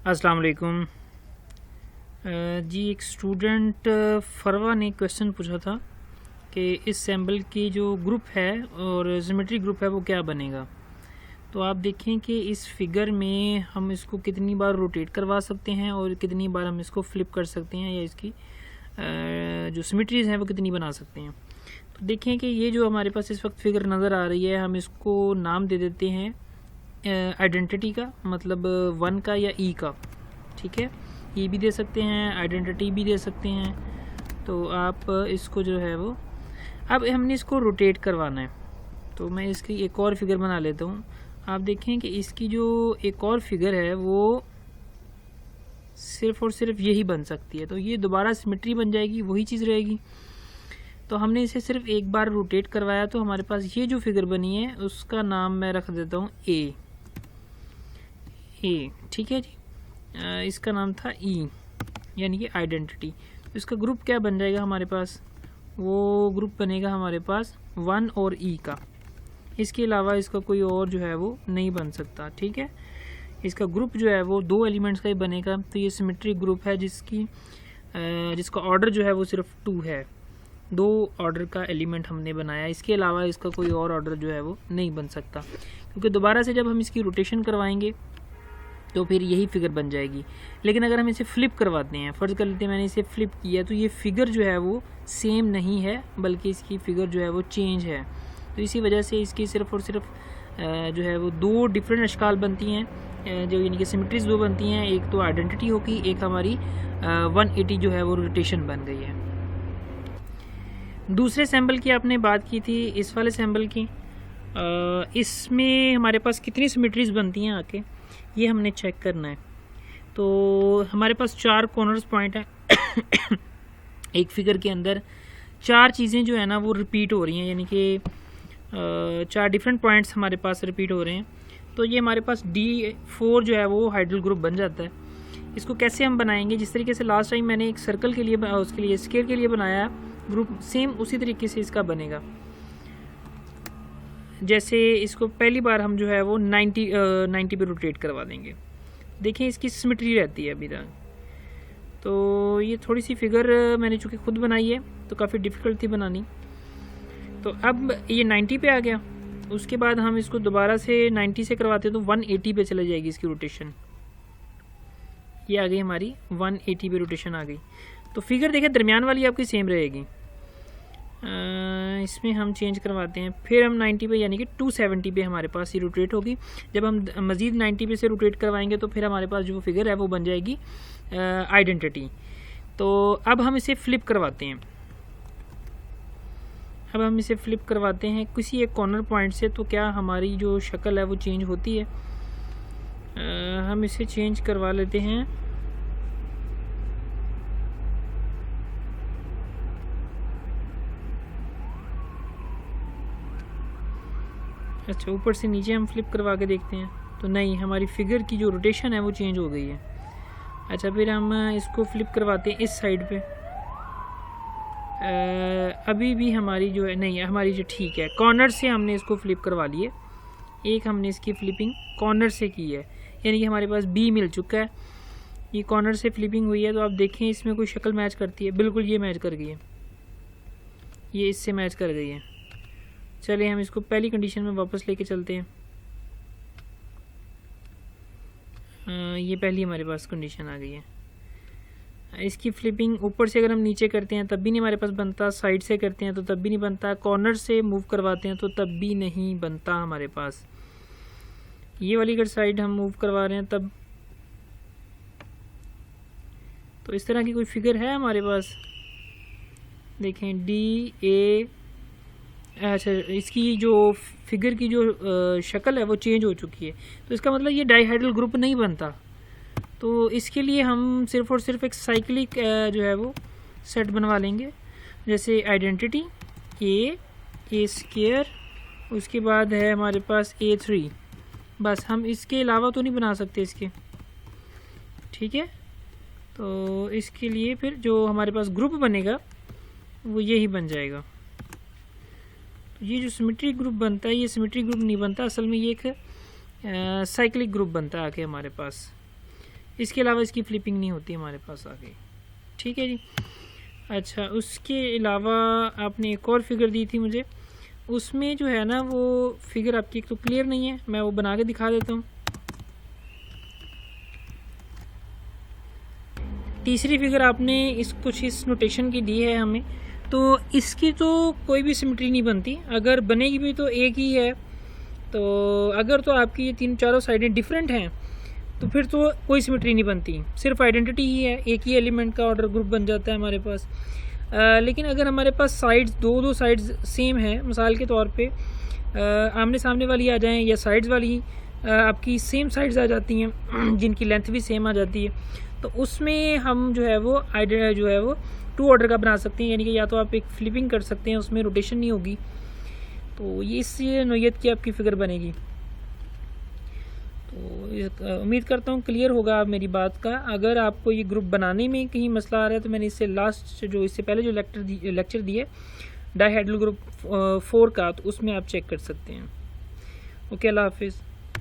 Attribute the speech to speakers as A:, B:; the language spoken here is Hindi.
A: अस्सलाम वालेकुम। जी एक स्टूडेंट फरवा ने क्वेश्चन पूछा था कि इस सैम्बल की जो ग्रुप है और सिमेट्री ग्रुप है वो क्या बनेगा। तो आप देखें कि इस फिगर में हम इसको कितनी बार रोटेट करवा सकते हैं और कितनी बार हम इसको फ्लिप कर सकते हैं या इसकी जो सिमेट्रीज़ हैं वो कितनी बना सकते हैं। तो देखें कि ये जो हमारे पास इस वक्त फिगर नज़र आ रही है, हम इसको नाम दे देते हैं आइडेंटिटी का, मतलब 1 का या ई का। ठीक है, ई भी दे सकते हैं, आइडेंटिटी भी दे सकते हैं। तो आप इसको जो है वो, अब हमने इसको रोटेट करवाना है। तो मैं इसकी एक और फिगर बना लेता हूँ। आप देखें कि इसकी जो एक और फिगर है वो सिर्फ़ और सिर्फ यही बन सकती है। तो ये दोबारा सिमेट्री बन जाएगी, वही चीज़ रहेगी। तो हमने इसे सिर्फ एक बार रोटेट करवाया, तो हमारे पास ये जो फिगर बनी है उसका नाम मैं रख देता हूँ ए। ठीक है जी। इसका नाम था ई, यानी कि आइडेंटिटी। तो इसका ग्रुप क्या बन जाएगा हमारे पास, वो ग्रुप बनेगा हमारे पास 1 और ई का। इसके अलावा इसका कोई और जो है वो नहीं बन सकता। ठीक है, इसका ग्रुप जो है वो 2 एलिमेंट्स का ही बनेगा। तो ये सिमेट्रिक ग्रुप है जिसका ऑर्डर जो है वो सिर्फ 2 है। 2 ऑर्डर का एलिमेंट हमने बनाया, इसके अलावा इसका कोई और ऑर्डर जो है वो नहीं बन सकता, क्योंकि दोबारा से जब हम इसकी रोटेशन करवाएंगे तो फिर यही फिगर बन जाएगी। लेकिन अगर हम इसे फ्लिप करवाते हैं, फ़र्ज़ कर लेते हैं मैंने इसे फ्लिप किया, तो ये फिगर जो है वो सेम नहीं है, बल्कि इसकी फ़िगर जो है वो चेंज है। तो इसी वजह से इसकी सिर्फ़ और सिर्फ जो है वो 2 डिफरेंट अशकाल बनती हैं, जो यानी कि सिमेट्रीज 2 बनती हैं। एक तो आइडेंटिटी होगी, एक हमारी 180 जो है वो रोटेशन बन गई है। दूसरे सैम्बल की आपने बात की थी, इस वाले सैम्बल की। इसमें हमारे पास कितनी सिमेट्रीज बनती हैं आके, ये हमने चेक करना है। तो हमारे पास 4 कॉर्नर्स पॉइंट हैं एक फिगर के अंदर 4 चीज़ें जो है ना वो रिपीट हो रही हैं, यानी कि 4 डिफरेंट पॉइंट्स हमारे पास रिपीट हो रहे हैं। तो ये हमारे पास D4 जो है वो हाइड्रल ग्रुप बन जाता है। इसको कैसे हम बनाएंगे, जिस तरीके से लास्ट टाइम मैंने एक सर्कल के लिए उसके लिए स्क्वायर के लिए बनाया ग्रुप, सेम उसी तरीके से इसका बनेगा। जैसे इसको पहली बार हम जो है वो 90 पे रोटेट करवा देंगे। देखें इसकी सिमेट्री रहती है अभी तक। तो ये थोड़ी सी फिगर मैंने चूँकि खुद बनाई है तो काफ़ी डिफ़िकल्ट थी बनानी। तो अब ये 90 पे आ गया, उसके बाद हम इसको दोबारा से 90 से करवाते हैं तो 180 पे चले जाएगी इसकी रोटेशन। ये आ गई हमारी 180 पे रोटेशन आ गई। तो फिगर देखें दरमियान वाली आपकी सेम रहेगी। इसमें हम चेंज करवाते हैं, फिर हम 90 पे यानी कि 270 पे हमारे पास ये रोटेट होगी। जब हम मज़ीद 90 पे से रोटेट करवाएंगे तो फिर हमारे पास जो फिगर है वो बन जाएगी आइडेंटिटी। तो अब हम इसे फ्लिप करवाते हैं। अब हम इसे फ्लिप करवाते हैं किसी एक कॉर्नर पॉइंट से, तो क्या हमारी जो शक्ल है वो चेंज होती है। हम इसे चेंज करवा लेते हैं। अच्छा, ऊपर से नीचे हम फ्लिप करवा के देखते हैं, तो नहीं, हमारी फिगर की जो रोटेशन है वो चेंज हो गई है। अच्छा, फिर हम इसको फ्लिप करवाते हैं इस साइड पे। अभी भी हमारी जो है नहीं, हमारी जो ठीक है, कॉर्नर से हमने इसको फ्लिप करवा लिए। एक हमने इसकी फ्लिपिंग कॉर्नर से की है, यानी कि हमारे पास बी मिल चुका है। ये कॉर्नर से फ्लिपिंग हुई है। तो आप देखें इसमें कोई शक्ल मैच करती है, बिल्कुल ये मैच कर गई है, ये इससे मैच कर गई है। चलिए हम इसको पहली कंडीशन में वापस लेके चलते हैं। ये पहली हमारे पास कंडीशन आ गई है। इसकी फ्लिपिंग ऊपर से अगर हम नीचे करते हैं तब भी नहीं हमारे पास बनता, साइड से करते हैं तो तब भी नहीं बनता, कॉर्नर से मूव करवाते हैं तो तब भी नहीं बनता हमारे पास। ये वाली अगर साइड हम मूव करवा रहे हैं तब, तो इस तरह की कोई फिगर है हमारे पास। देखें DA, अच्छा, इसकी जो फिगर की जो शक्ल है वो चेंज हो चुकी है। तो इसका मतलब ये डाइहाइड्रल ग्रुप नहीं बनता। तो इसके लिए हम सिर्फ़ और सिर्फ एक साइक्लिक जो है वो सेट बनवा लेंगे। जैसे आइडेंटिटी A स्क्वायर, उसके बाद है हमारे पास A3। बस, हम इसके अलावा तो नहीं बना सकते इसके। ठीक है, तो इसके लिए फिर जो हमारे पास ग्रुप बनेगा वो यही बन जाएगा। तो ये जो सिमेट्रिक ग्रुप बनता है, ये सिमेट्रिक ग्रुप नहीं बनता, असल में ये एक साइक्लिक ग्रुप बनता है आके हमारे पास। इसके अलावा इसकी फ्लिपिंग नहीं होती हमारे पास आगे। ठीक है जी। अच्छा, उसके अलावा आपने एक और फिगर दी थी मुझे, उसमें जो है ना वो फिगर आपकी एक तो क्लियर नहीं है, मैं वो बना के दिखा देता हूँ। तीसरी फिगर आपने कुछ इस नोटेशन की दी है हमें, तो इसकी तो कोई भी सिमेट्री नहीं बनती, अगर बनेगी भी तो एक ही है। तो अगर तो आपकी ये तीन चारों साइडें डिफरेंट हैं तो फिर तो कोई सिमेट्री नहीं बनती, सिर्फ आइडेंटिटी ही है, एक ही एलिमेंट का ऑर्डर ग्रुप बन जाता है हमारे पास। लेकिन अगर हमारे पास साइड्स दो साइड्स सेम हैं, मिसाल के तौर पे आमने सामने वाली आ जाएं या साइड्स वाली आपकी सेम साइड्स आ जाती हैं जिनकी लेंथ भी सेम आ जाती है, तो उसमें हम जो है वो टू ऑर्डर का बना सकते हैं, यानी कि या तो आप एक फ्लिपिंग कर सकते हैं, उसमें रोटेशन नहीं होगी, तो ये इस नोयत की आपकी फ़िगर बनेगी। तो उम्मीद करता हूँ क्लियर होगा मेरी बात का। अगर आपको ये ग्रुप बनाने में कहीं मसला आ रहा है तो मैंने इससे पहले जो लेक्चर दिए डायहेड्रल ग्रुप 4 का, तो उसमें आप चेक कर सकते हैं। ओके, अल्लाह हाफिज़।